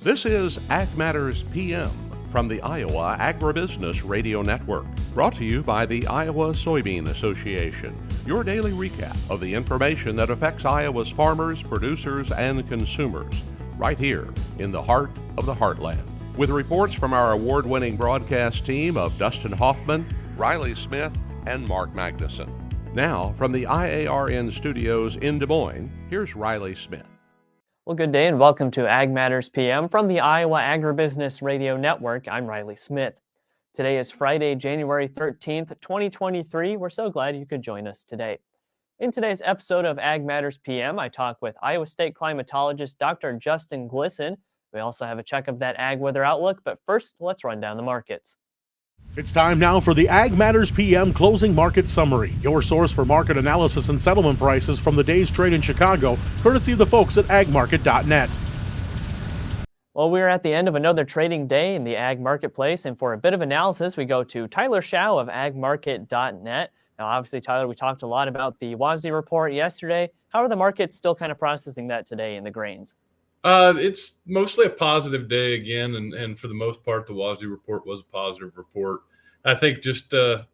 This is Ag Matters PM from the Iowa Agribusiness Radio Network, brought to you by the Iowa Soybean Association, your daily recap of the information that affects Iowa's farmers, producers, and consumers, right here in the heart of the heartland. With reports from our award-winning broadcast team of Dustin Hoffman, Riley Smith, and Mark Magnuson. Now, from the IARN studios in Des Moines, here's Riley Smith. Well, good day and welcome to Ag Matters PM from the Iowa Agribusiness Radio Network. I'm Riley Smith. Today is Friday, January 13th, 2023. We're so glad you could join us today. In today's episode of Ag Matters PM, I talk with Iowa State Climatologist Dr. Justin Glisan. We also have a check of that ag weather outlook, but first, let's run down the markets. It's time now for the Ag Matters PM Closing Market Summary, your source for market analysis and settlement prices from the day's trade in Chicago, courtesy of the folks at agmarket.net. Well, we're at the end of another trading day in the ag marketplace, and for a bit of analysis, we go to Tyler Schau of agmarket.net. Now, obviously, Tyler, we talked a lot about the WASDE report yesterday. How are the markets still kind of processing that today in the grains? It's mostly a positive day again, and for the most part, the WASDE report was a positive report. I think just the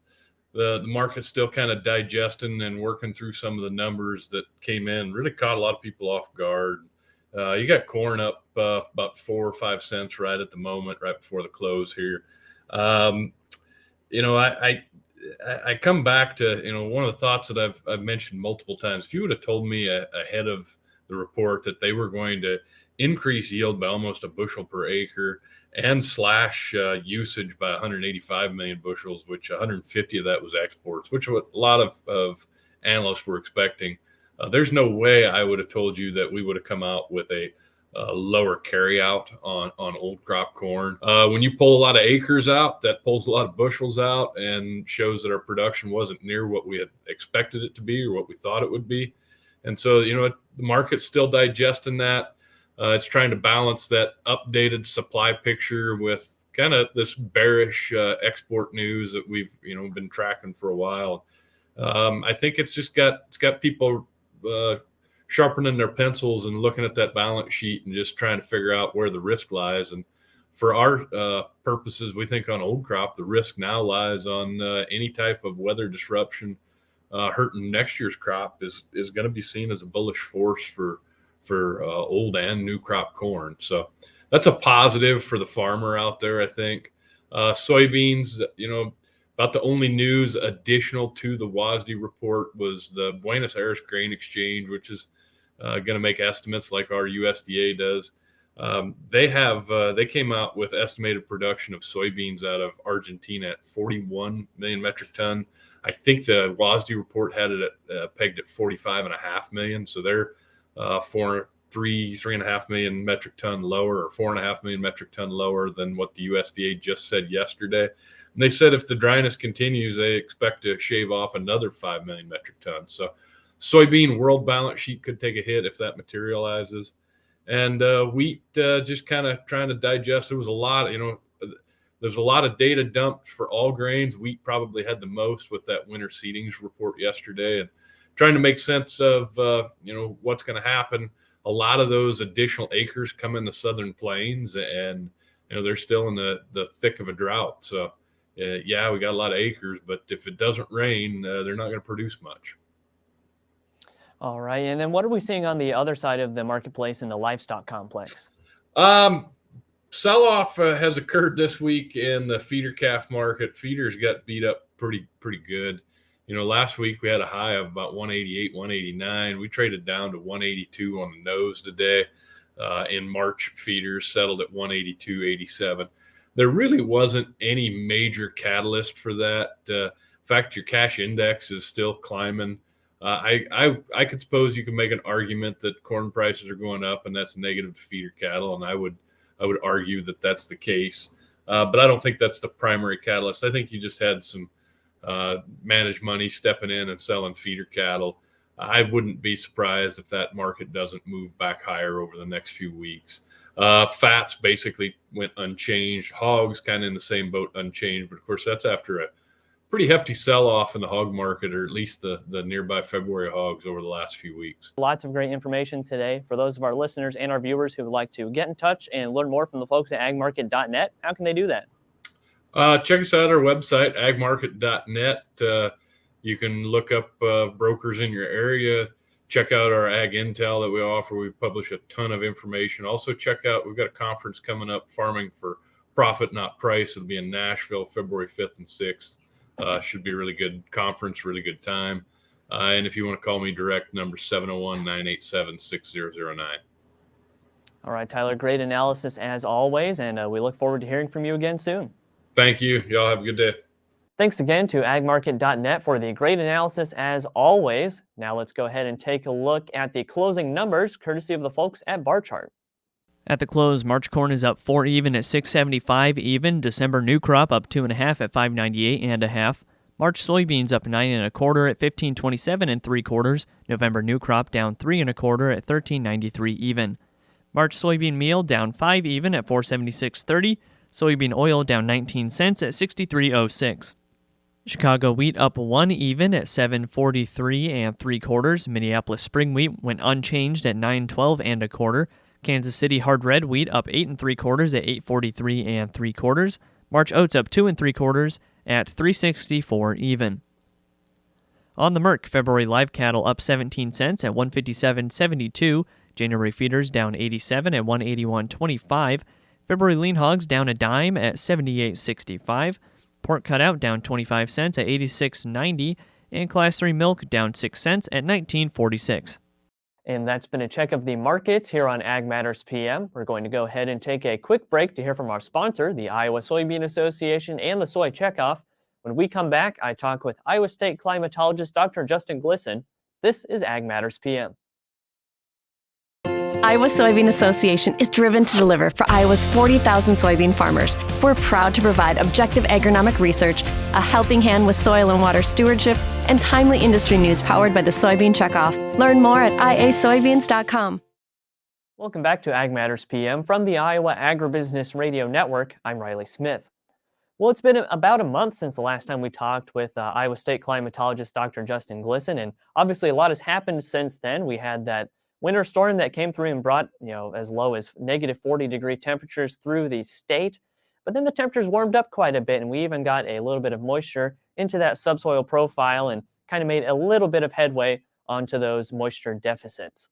market's still kind of digesting and working through some of the numbers that came in. Really caught a lot of people off guard. You got corn up about 4 or 5 cents right at the moment, right before the close here. I come back to one of the thoughts that I've mentioned multiple times. If you would have told me ahead of the report that they were going to increase yield by almost a bushel per acre and slash usage by 185 million bushels, which 150 of that was exports, which what a lot of analysts were expecting. There's no way I would have told you that we would have come out with a lower carryout on old crop corn. When you pull a lot of acres out, that pulls a lot of bushels out and shows that our production wasn't near what we had expected it to be or what we thought it would be. And so, the market's still digesting that. It's trying to balance that updated supply picture with kind of this bearish export news that we've, been tracking for a while. I think it's got people sharpening their pencils and looking at that balance sheet and just trying to figure out where the risk lies. And for our purposes, we think on old crop, the risk now lies on any type of weather disruption hurting next year's crop is going to be seen as a bullish force for old and new crop corn. So that's a positive for the farmer out there, I think. Soybeans, about the only news additional to the WASDE report was the Buenos Aires Grain Exchange, which is going to make estimates like our USDA does. They came out with estimated production of soybeans out of Argentina at 41 million metric ton. I think the WASDE report had it pegged at 45.5 million. So they're 3.5 million metric ton lower, or 4.5 million metric ton lower than what the USDA just said yesterday. And they said if the dryness continues, they expect to shave off another 5 million metric tons. So soybean world balance sheet could take a hit if that materializes. And wheat just kind of trying to digest. There was a lot, there's a lot of data dumped for all grains. Wheat probably had the most with that winter seedings report yesterday, and trying to make sense of, what's going to happen. A lot of those additional acres come in the southern plains, and, they're still in the thick of a drought. So, we got a lot of acres, but if it doesn't rain, they're not going to produce much. All right. And then what are we seeing on the other side of the marketplace in the livestock complex? Sell-off has occurred this week in the feeder calf market. Feeders got beat up pretty good. Last week we had a high of about 188, 189. We traded down to 182 on the nose today. In March, feeders settled at 182.87. There really wasn't any major catalyst for that. In fact, your cash index is still climbing. I could suppose you can make an argument that corn prices are going up and that's negative to feeder cattle, and I would argue that that's the case. But I don't think that's the primary catalyst. I think you just had some managed money stepping in and selling feeder cattle. I wouldn't be surprised if that market doesn't move back higher over the next few weeks. Fats basically went unchanged. Hogs kind of in the same boat, unchanged. But of course, that's after a pretty hefty sell-off in the hog market, or at least the nearby February hogs over the last few weeks. Lots of great information today for those of our listeners and our viewers who would like to get in touch and learn more from the folks at agmarket.net. How can they do that? Check us out at our website, agmarket.net. You can look up brokers in your area. Check out our ag intel that we offer. We publish a ton of information. Also check out, we've got a conference coming up, Farming for Profit, Not Price. It'll be in Nashville, February 5th and 6th. Should be a really good conference, really good time. And if you want to call me direct, number 701-987-6009. All right, Tyler, great analysis as always, and we look forward to hearing from you again soon. Thank you. Y'all have a good day. Thanks again to agmarket.net for the great analysis as always. Now let's go ahead and take a look at the closing numbers, courtesy of the folks at Bar Chart. At the close, March corn is up 4 even at 675 even. December new crop up 2.5 at 598 and a half. March soybeans up 9 1/4 at 1527 3/4. November new crop down 3 1/4 at 1393 even. March soybean meal down 5 even at 476.30. Soybean oil down 19 cents at 63.06. Chicago wheat up 1 even at 743 3/4. Minneapolis spring wheat went unchanged at 912 1/4. Kansas City hard red wheat up 8 3/4 at 843 3/4. March oats up 2 3/4 at 364 even. On the Merc, February live cattle up 17 cents at 157.72. January feeders down 87 at 181.25. February lean hogs down a dime at 78.65. Pork cutout down 25 cents at 86.90. And Class 3 milk down 6 cents at 19.46. And that's been a check of the markets here on Ag Matters PM. We're going to go ahead and take a quick break to hear from our sponsor, the Iowa Soybean Association and the Soy Checkoff. When we come back, I talk with Iowa State Climatologist Dr. Justin Glisan. This is Ag Matters PM. Iowa Soybean Association is driven to deliver for Iowa's 40,000 soybean farmers. We're proud to provide objective agronomic research, a helping hand with soil and water stewardship, and timely industry news powered by the Soybean Checkoff. Learn more at iasoybeans.com. Welcome back to Ag Matters PM from the Iowa Agribusiness Radio Network. I'm Riley Smith. Well, it's been about a month since the last time we talked with Iowa State Climatologist Dr. Justin Glisan, and obviously a lot has happened since then. We had that winter storm that came through and brought, as low as negative 40-degree temperatures through the state. But then the temperatures warmed up quite a bit, and we even got a little bit of moisture into that subsoil profile and kind of made a little bit of headway onto those moisture deficits.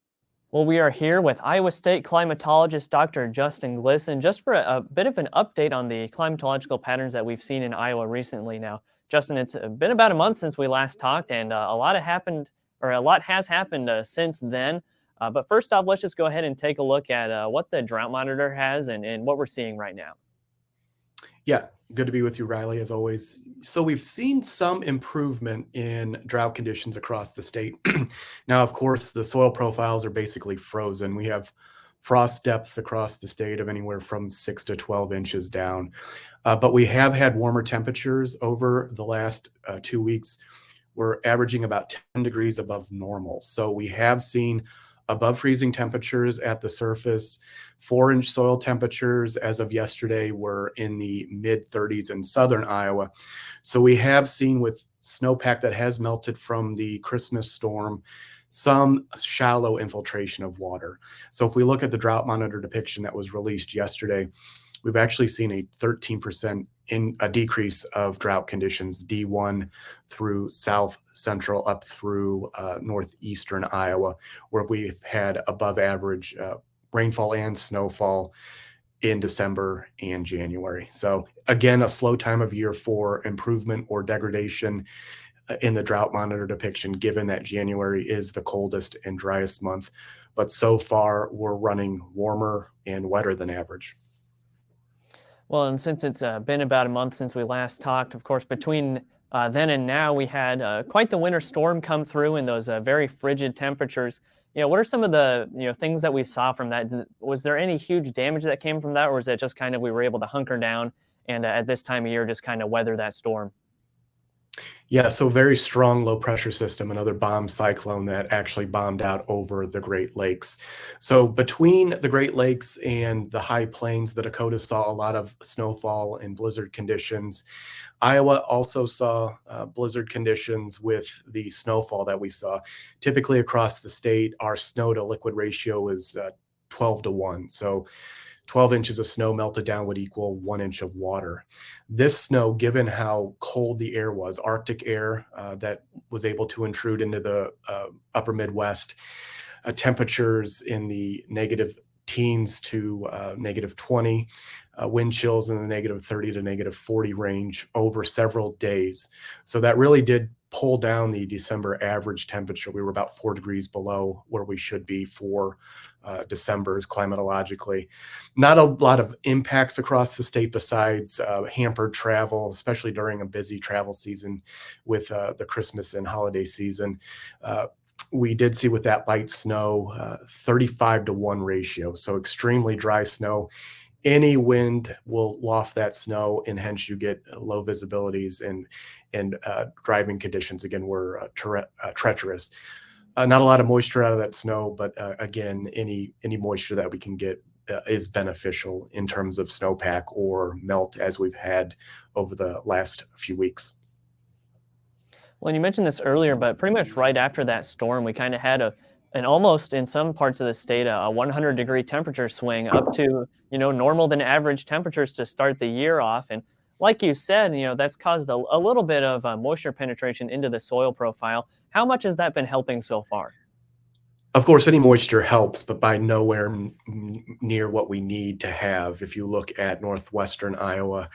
Well, we are here with Iowa State Climatologist Dr. Justin Glisan just for a bit of an update on the climatological patterns that we've seen in Iowa recently. Now, Justin, it's been about a month since we last talked, and a lot has happened since then. But first off, let's just go ahead and take a look at what the drought monitor has and what we're seeing right now. Yeah, good to be with you, Riley, as always. So we've seen some improvement in drought conditions across the state. Now, of course, the soil profiles are basically frozen. We have frost depths across the state of anywhere from 6 to 12 inches down. But we have had warmer temperatures over the last 2 weeks. We're averaging about 10 degrees above normal. So we have seen above freezing temperatures at the surface. 4-inch soil temperatures as of yesterday were in the mid 30s in southern Iowa. So we have seen, with snowpack that has melted from the Christmas storm, some shallow infiltration of water. So if we look at the drought monitor depiction that was released yesterday, we've actually seen a 13% in a decrease of drought conditions, D1 through south central up through northeastern Iowa, where we've had above average rainfall and snowfall in December and January. So again, a slow time of year for improvement or degradation in the drought monitor depiction, given that January is the coldest and driest month. But so far, we're running warmer and wetter than average. Well, and since it's been about a month since we last talked, of course, between then and now, we had quite the winter storm come through and those very frigid temperatures. What are some of the things that we saw from that? Was there any huge damage that came from that, or was it just kind of we were able to hunker down and at this time of year just kind of weather that storm? Yeah, so very strong low pressure system, another bomb cyclone that actually bombed out over the Great Lakes. So between the Great Lakes and the high plains, the Dakotas saw a lot of snowfall and blizzard conditions. Iowa also saw blizzard conditions with the snowfall that we saw. Typically across the state, our snow to liquid ratio is 12 to 1. So 12 inches of snow melted down would equal 1 inch of water. This snow, given how cold the air was, Arctic air that was able to intrude into the upper Midwest, temperatures in the negative teens to negative 20, wind chills in the negative 30 to negative 40 range over several days. So that really did pull down the December average temperature. We were about 4 degrees below where we should be for December's climatologically. Not a lot of impacts across the state besides hampered travel, especially during a busy travel season with the Christmas and holiday season. We did see with that light snow 35 to 1 ratio, so extremely dry snow. Any wind will loft that snow, and hence you get low visibilities and driving conditions again were treacherous. Not a lot of moisture out of that snow, but again, any moisture that we can get is beneficial in terms of snowpack or melt as we've had over the last few weeks. Well, and you mentioned this earlier, but pretty much right after that storm, we kind of had an almost in some parts of the state a 100-degree temperature swing up to normal than average temperatures to start the year off. And like you said, that's caused a little bit of moisture penetration into the soil profile. How much has that been helping so far? Of course, any moisture helps, but by nowhere near what we need to have. If you look at northwestern Iowa,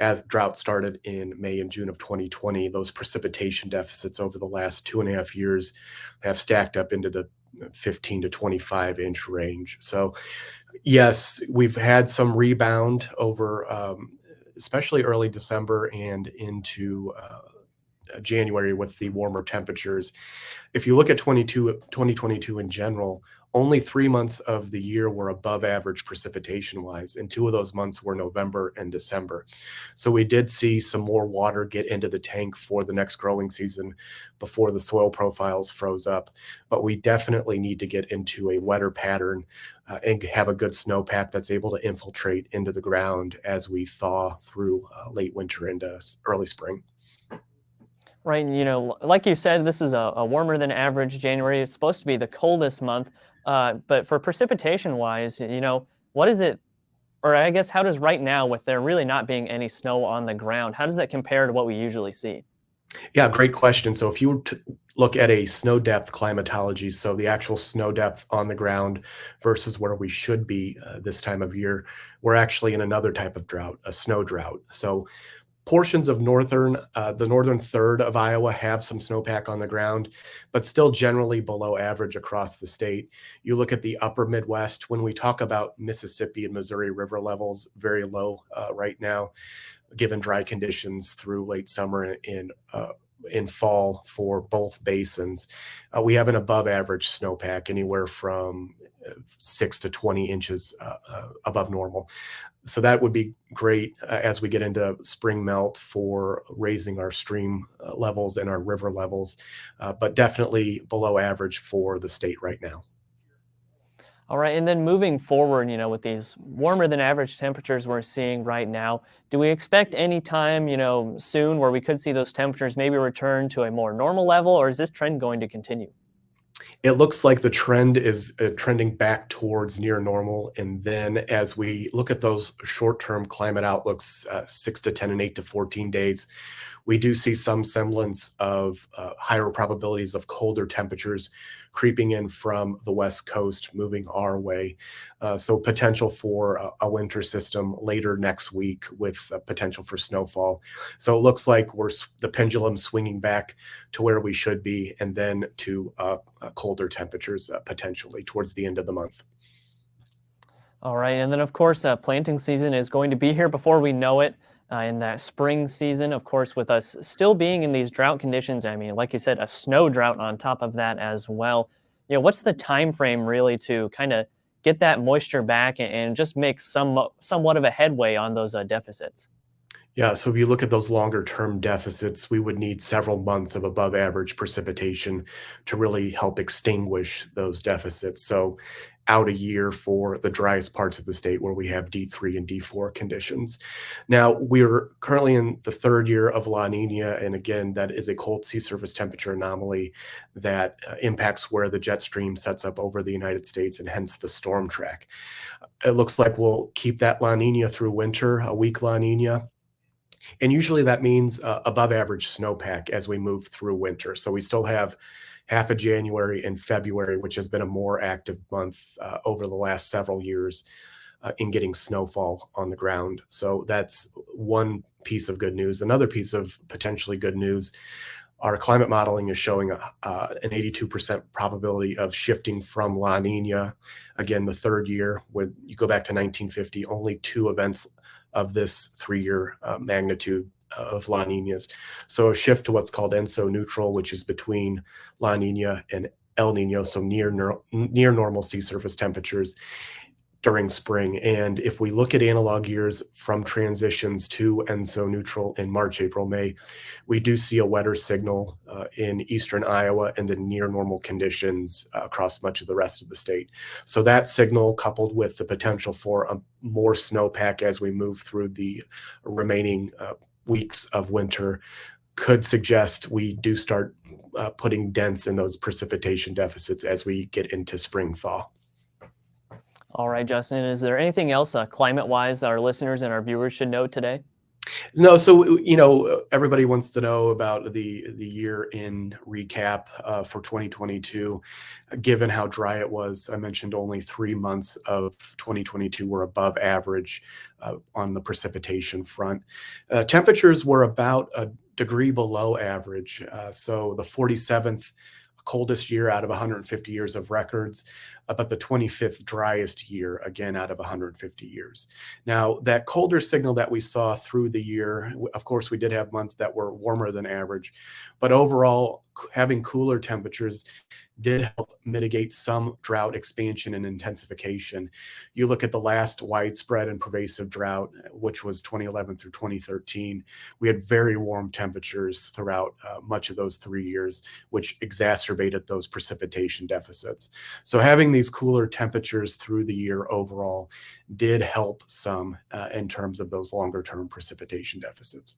as drought started in May and June of 2020, those precipitation deficits over the last 2.5 years have stacked up into the 15 to 25 inch range. So yes, we've had some rebound over especially early December and into January with the warmer temperatures. If you look at 2022 in general, only 3 months of the year were above average precipitation wise, and 2 of those months were November and December. So we did see some more water get into the tank for the next growing season before the soil profiles froze up. But we definitely need to get into a wetter pattern and have a good snowpack that's able to infiltrate into the ground as we thaw through late winter into early spring. Right, like you said, this is a warmer than average January. It's supposed to be the coldest month, but for precipitation-wise, what is it, or I guess how does right now, with there really not being any snow on the ground, how does that compare to what we usually see? Yeah, great question. So if you were to look at a snow depth climatology, so the actual snow depth on the ground versus where we should be this time of year, we're actually in another type of drought, a snow drought. So portions of the northern third of Iowa have some snowpack on the ground, but still generally below average across the state. You look at the upper Midwest, when we talk about Mississippi and Missouri River levels, very low right now, given dry conditions through late summer and in fall for both basins. We have an above average snowpack, anywhere from 6 to 20 inches above normal. So that would be great as we get into spring melt for raising our stream levels and our river levels, but definitely below average for the state right now. All right, and then moving forward, with these warmer than average temperatures we're seeing right now, do we expect any time, soon where we could see those temperatures maybe return to a more normal level, or is this trend going to continue? It looks like the trend is trending back towards near normal. And then as we look at those short-term climate outlooks, 6 to 10 and 8 to 14 days, we do see some semblance of higher probabilities of colder temperatures creeping in from the West Coast, moving our way. So potential for a winter system later next week with potential for snowfall. So it looks like the pendulum swinging back to where we should be, and then to colder temperatures potentially towards the end of the month. All right, and then of course, planting season is going to be here before we know it. In that spring season, of course, with us still being in these drought conditions, I mean, like you said, a snow drought on top of that as well. What's the time frame really to kind of get that moisture back and just make somewhat of a headway on those deficits? Yeah, so if you look at those longer term deficits, we would need several months of above average precipitation to really help extinguish those deficits. So, out a year for the driest parts of the state where we have D3 and D4 conditions. Now, we're currently in the third year of La Nina, and again, that is a cold sea surface temperature anomaly that impacts where the jet stream sets up over the United States and hence the storm track. It looks like we'll keep that La Nina through winter, a weak La Nina, and usually that means above average snowpack as we move through winter. So we still have half of January and February, which has been a more active month over the last several years in getting snowfall on the ground. So that's one piece of good news. Another piece of potentially good news, our climate modeling is showing an 82% probability of shifting from La Nina. Again, the third year, when you go back to 1950, only 2 events of this 3-year magnitude of La Ninas. So a shift to what's called ENSO neutral, which is between La Nina and El Nino, so near normal sea surface temperatures during spring. And if we look at analog years from transitions to ENSO neutral in March, April, May, we do see a wetter signal in eastern Iowa and then near normal conditions across much of the rest of the state. So that signal, coupled with the potential for a more snowpack as we move through the remaining weeks of winter, could suggest we do start putting dents in those precipitation deficits as we get into spring thaw. All right, Justin, is there anything else climate-wise that our listeners and our viewers should know today? No, so everybody wants to know about the year in recap for 2022. Given how dry it was, I mentioned only 3 months of 2022 were above average on the precipitation front. Temperatures were about a degree below average. So the 47th coldest year out of 150 years of records, but the 25th driest year, again, out of 150 years. Now, that colder signal that we saw through the year, of course, we did have months that were warmer than average, but overall, having cooler temperatures did help mitigate some drought expansion and intensification. You look at the last widespread and pervasive drought, which was 2011 through 2013, we had very warm temperatures throughout much of those 3 years, which exacerbated those precipitation deficits. So having these cooler temperatures through the year overall did help some in terms of those longer term precipitation deficits.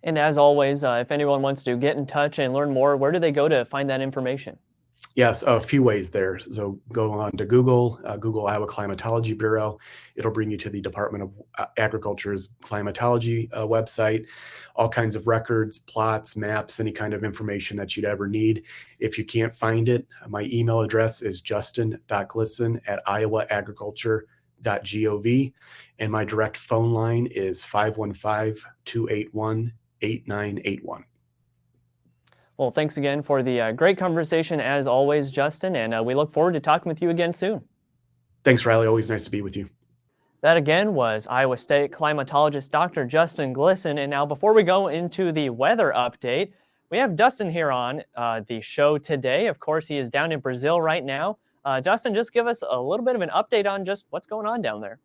And as always, if anyone wants to get in touch and learn more, where do they go to find that information? Yes, a few ways there. So go on to Google Iowa Climatology Bureau. It'll bring you to the Department of Agriculture's climatology website, all kinds of records, plots, maps, any kind of information that you'd ever need. If you can't find it, my email address is justin.glisan@iowaagriculture.gov, and my direct phone line is 515-281-8981. Well, thanks again for the great conversation as always, Justin, and we look forward to talking with you again soon. Thanks, Riley. Always nice to be with you. That again was Iowa State Climatologist Dr. Justin Glisan. And now before we go into the weather update, we have Dustin here on the show today. Of course, he is down in Brazil right now. Dustin, just give us a little bit of an update on just what's going on down there.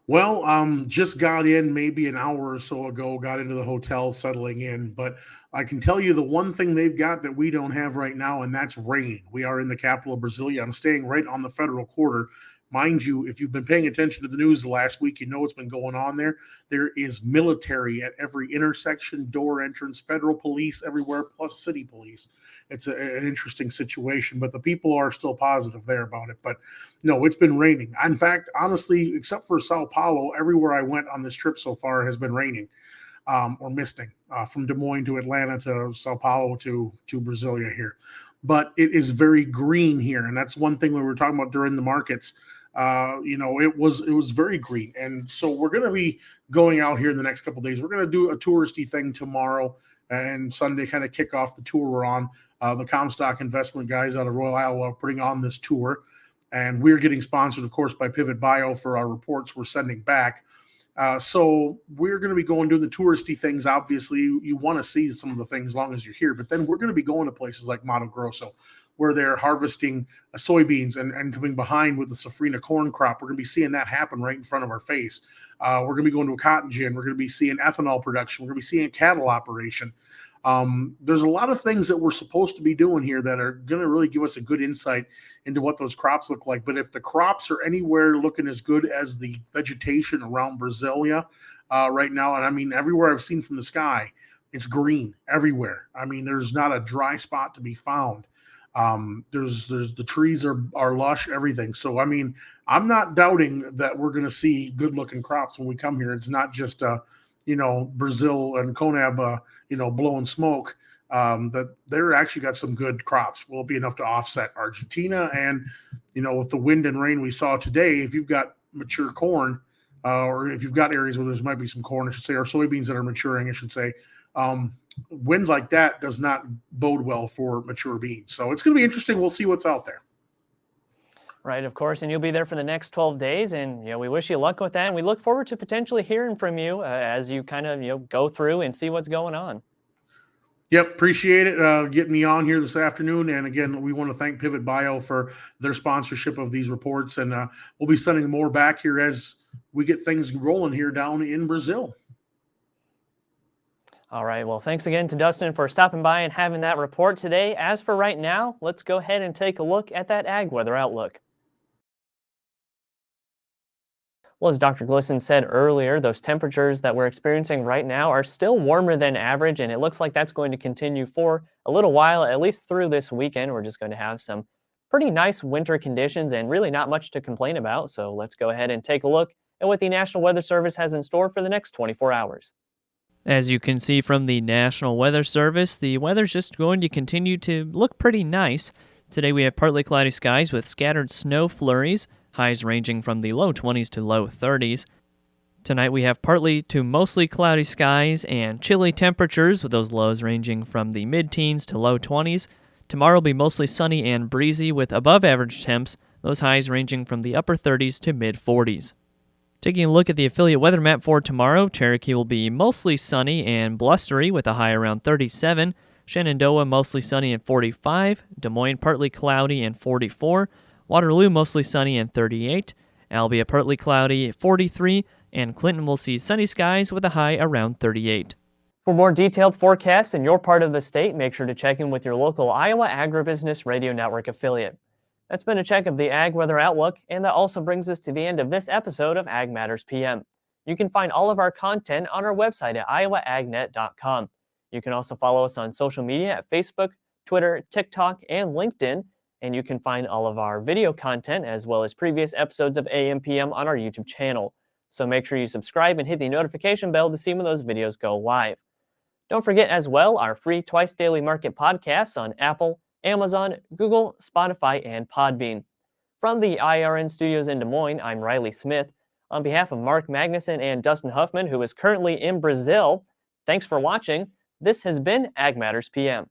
Well, just got in maybe an hour or so ago, got into the hotel, settling in. But I can tell you the one thing they've got that we don't have right now, and that's rain. We are in the capital of Brasilia. I'm staying right on the federal quarter. Mind you, if you've been paying attention to the news the last week, you know what's been going on there. There is military at every intersection, door entrance, federal police everywhere, plus city police. It's an interesting situation, but the people are still positive there about it. But no, it's been raining. In fact, honestly, except for Sao Paulo, everywhere I went on this trip so far has been raining or misting, from Des Moines to Atlanta to Sao Paulo to Brasilia here. But it is very green here, and that's one thing we were talking about during the markets. It was very green, and so we're going to be going out here in the next couple of days. We're going to do a touristy thing tomorrow and Sunday, kind of kick off the tour we're on. The Comstock Investment guys out of Royal, Iowa, are putting on this tour, and we're getting sponsored, of course, by Pivot Bio for our reports we're sending back. So we're going to be doing the touristy things. Obviously, you want to see some of the things as long as you're here, but then we're going to be going to places like Mato Grosso, where they're harvesting soybeans and coming behind with the safrinha corn crop. We're going to be seeing that happen right in front of our face. We're going to be going to a cotton gin. We're going to be seeing ethanol production. We're going to be seeing cattle operation. There's a lot of things that we're supposed to be doing here that are going to really give us a good insight into what those crops look like. But if the crops are anywhere looking as good as the vegetation around Brasilia right now, and I mean, everywhere I've seen from the sky, it's green everywhere. I mean, there's not a dry spot to be found. There's the trees are lush, everything. So, I mean, I'm not doubting that we're going to see good looking crops when we come here. It's not just, Brazil and Conab, blowing smoke, that they're actually got some good crops. Will it be enough to offset Argentina? And, with the wind and rain we saw today, if you've got mature corn, or if you've got areas where there might be some corn, I should say, or soybeans that are maturing, I should say, wind like that does not bode well for mature beans. So it's going to be interesting. We'll see what's out there. Right, of course, and you'll be there for the next 12 days, and we wish you luck with that, and we look forward to potentially hearing from you as you kind of go through and see what's going on. Yep, appreciate it getting me on here this afternoon, and again, we want to thank Pivot Bio for their sponsorship of these reports, and we'll be sending more back here as we get things rolling here down in Brazil. All right, well, thanks again to Dustin for stopping by and having that report today. As for right now, let's go ahead and take a look at that ag weather outlook. Well, as Dr. Glisan said earlier, those temperatures that we're experiencing right now are still warmer than average, and it looks like that's going to continue for a little while, at least through this weekend. We're just going to have some pretty nice winter conditions and really not much to complain about. So let's go ahead and take a look at what the National Weather Service has in store for the next 24 hours. As you can see from the National Weather Service, the weather's just going to continue to look pretty nice. Today we have partly cloudy skies with scattered snow flurries, highs ranging from the low 20s to low 30s. Tonight we have partly to mostly cloudy skies and chilly temperatures with those lows ranging from the mid-teens to low 20s. Tomorrow will be mostly sunny and breezy with above average temps, those highs ranging from the upper 30s to mid 40s. Taking a look at the affiliate weather map for tomorrow, Cherokee will be mostly sunny and blustery with a high around 37, Shenandoah mostly sunny and 45, Des Moines partly cloudy and 44, Waterloo mostly sunny and 38, Albia partly cloudy 43, and Clinton will see sunny skies with a high around 38. For more detailed forecasts in your part of the state, make sure to check in with your local Iowa Agribusiness Radio Network affiliate. That's been a check of the Ag Weather Outlook, and that also brings us to the end of this episode of Ag Matters PM. You can find all of our content on our website at iowaagnet.com. You can also follow us on social media at Facebook, Twitter, TikTok, and LinkedIn, and you can find all of our video content as well as previous episodes of AMPM on our YouTube channel. So make sure you subscribe and hit the notification bell to see when those videos go live. Don't forget as well our free Twice Daily Market podcasts on Apple, Amazon, Google, Spotify, and Podbean. From the IRN studios in Des Moines, I'm Riley Smith. On behalf of Mark Magnuson and Dustin Huffman, who is currently in Brazil, thanks for watching. This has been Ag Matters PM.